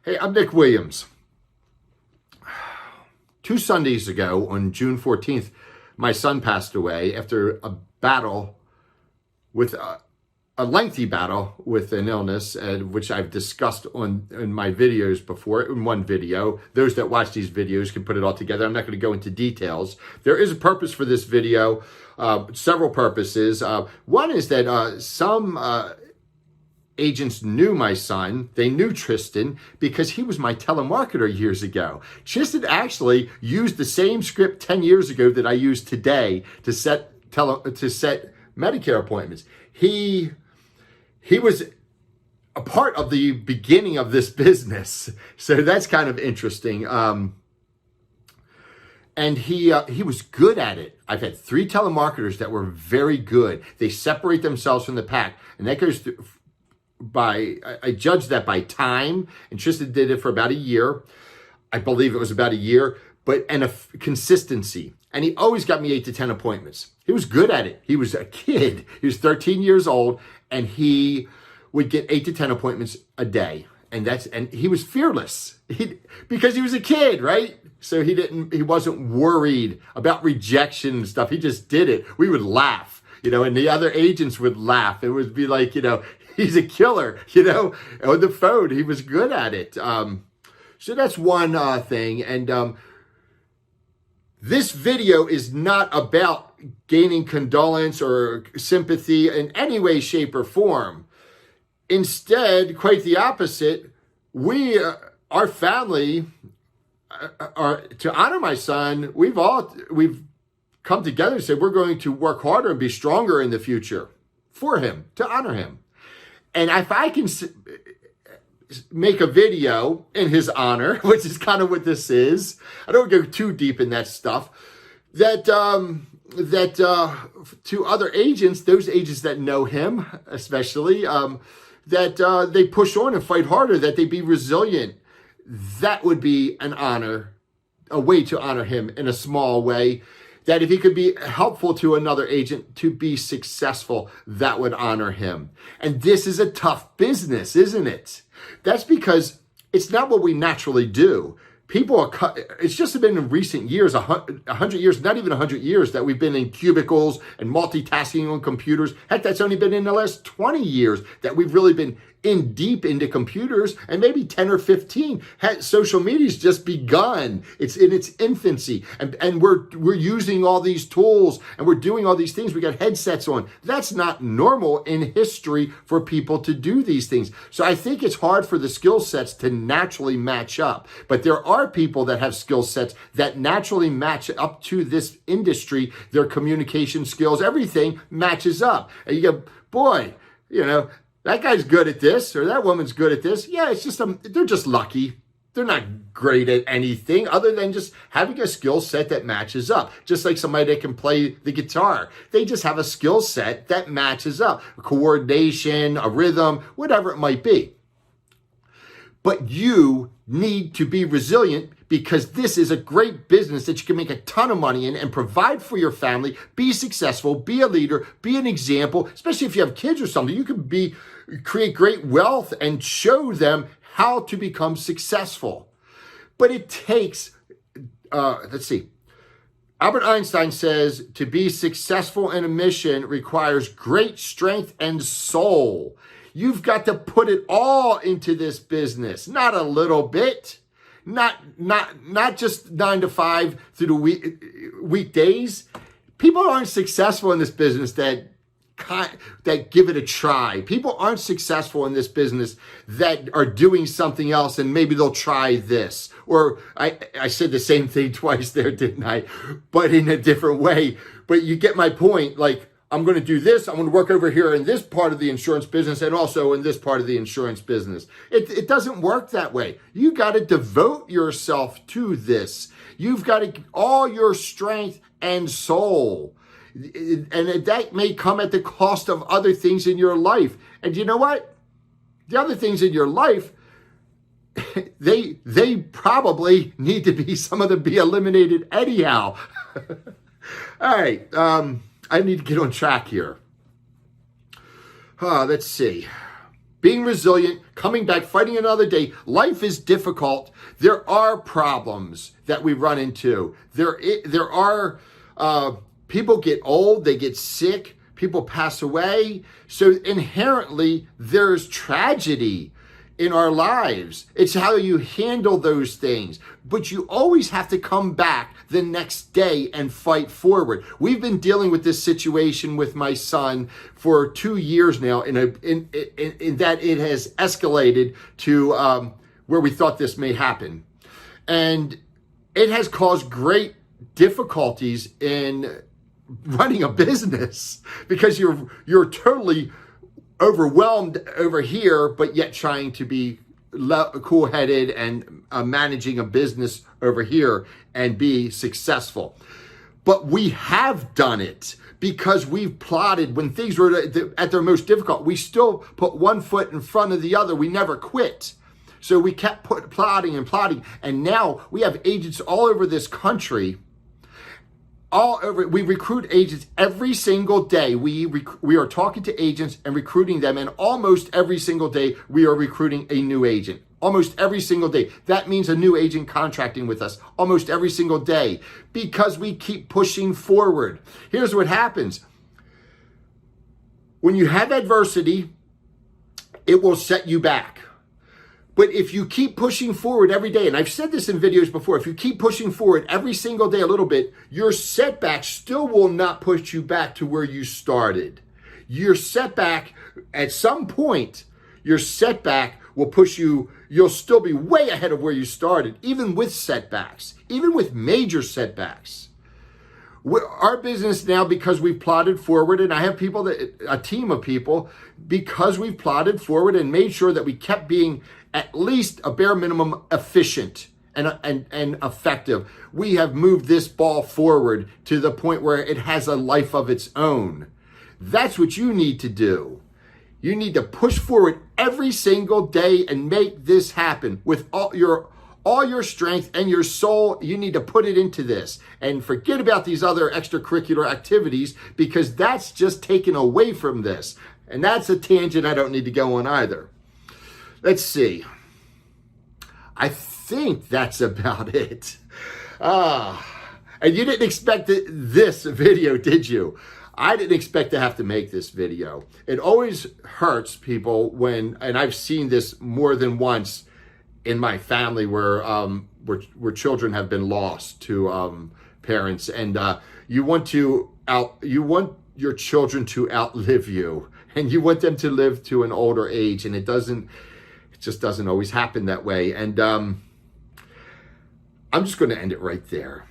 Hey, I'm Nick Williams. 2 Sundays ago, on June 14th, my son passed away after a battle with a lengthy battle with an illness, which I've discussed in my videos before, in one video. Those that watch these videos can put it all together. I'm not going to go into details. There is a purpose for this video, several purposes. One is that some agents knew my son. They knew Tristan because he was my telemarketer years ago. Tristan actually used the same script 10 years ago that I use today to set Medicare appointments. He was a part of the beginning of this business. So that's kind of interesting. And he was good at it. I've had 3 telemarketers that were very good. They separate themselves from the pack. And that goes through I judged that by time, and Tristan did it for about a year. I believe it was about a year, and a consistency. And he always got me 8 to 10 appointments. He was good at it. He was a kid. He was 13 years old, and he would get 8 to 10 appointments a day. And he was fearless because he was a kid, right? So he wasn't worried about rejection and stuff. He just did it. We would laugh, and the other agents would laugh. It would be like, he's a killer, on the phone. He was good at it. So that's one thing. And this video is not about gaining condolence or sympathy in any way, shape, or form. Instead, quite the opposite. Our family, to honor my son, we've come together and said we're going to work harder and be stronger in the future for him, to honor him. And if I can make a video in his honor, which is kind of what this is, I don't go too deep in that stuff, that to other agents, those agents that know him especially, that they push on and fight harder, that they be resilient, that would be an honor, a way to honor him in a small way. That if he could be helpful to another agent to be successful, that would honor him. And this is a tough business, isn't it? That's because it's not what we naturally do. It's just been in recent years, 100 years, not even 100 years, that we've been in cubicles and multitasking on computers. Heck, that's only been in the last 20 years that we've really been deep into computers, and maybe 10 or 15. Social media's just begun. It's in its infancy, and we're using all these tools and we're doing all these things. We got headsets on. That's not normal in history for people to do these things. So I think it's hard for the skill sets to naturally match up. But there are people that have skill sets that naturally match up to this industry. Their communication skills, everything matches up. And you go, boy, that guy's good at this, or that woman's good at this. Yeah, it's just they're just lucky. They're not great at anything other than just having a skill set that matches up. Just like somebody that can play the guitar. They just have a skill set that matches up. A coordination, a rhythm, whatever it might be. But you need to be resilient, because this is a great business that you can make a ton of money in and provide for your family, be successful, be a leader, be an example, especially if you have kids or something. You can create great wealth and show them how to become successful. But it takes, let's see. Albert Einstein says, to be successful in a mission requires great strength and soul. You've got to put it all into this business, not a little bit. Not just 9 to 5 through the weekdays. People aren't successful in this business that give it a try. People aren't successful in this business that are doing something else and maybe they'll try this. Or I said the same thing twice there, didn't I? But in a different way. But you get my point. Like, I'm going to do this. I'm going to work over here in this part of the insurance business and also in this part of the insurance business. It doesn't work that way. You got to devote yourself to this. You've got to all your strength and soul. And that may come at the cost of other things in your life. And you know what? The other things in your life, they probably need to be, some of them be eliminated anyhow. All right. I need to get on track here. Let's see. being resilient, coming back, fighting another day. Life is difficult. There are problems that we run into. There are people get old, they get sick, people pass away. So inherently, there's tragedy in our lives. It's how you handle those things. But you always have to come back the next day and fight forward. We've been dealing with this situation with my son for 2 years now, in that it has escalated to where we thought this may happen. And it has caused great difficulties in running a business because you're totally overwhelmed over here, but yet trying to be cool-headed and managing a business over here and be successful. But we have done it because we've plotted when things were at their most difficult. We still put one foot in front of the other. We never quit. So we kept plotting and plotting. And now we have agents all over this country. All over, we recruit agents every single day. We are talking to agents and recruiting them, and almost every single day we are recruiting a new agent. Almost every single day. That means a new agent contracting with us almost every single day because we keep pushing forward. Here's what happens. When you have adversity, it will set you back. But if you keep pushing forward every day, and I've said this in videos before, if you keep pushing forward every single day a little bit, your setback still will not push you back to where you started. Your setback, at some point, your setback will push you, you'll still be way ahead of where you started, even with setbacks, even with major setbacks. Our business now, because we've plotted forward, and I have a team of people, because we've plotted forward and made sure that we kept being at least a bare minimum efficient and effective, we have moved this ball forward to the point where it has a life of its own. That's what you need to do. You need to push forward every single day and make this happen with all your strength and your soul. You need to put it into this and forget about these other extracurricular activities, because that's just taken away from this. And that's a tangent I don't need to go on either. Let's see. I think that's about it. And you didn't expect this video, did you? I didn't expect to have to make this video. It always hurts people when, and I've seen this more than once in my family, where children have been lost to parents, and you want your children to outlive you, and you want them to live to an older age, and it just doesn't always happen that way. And I'm just going to end it right there.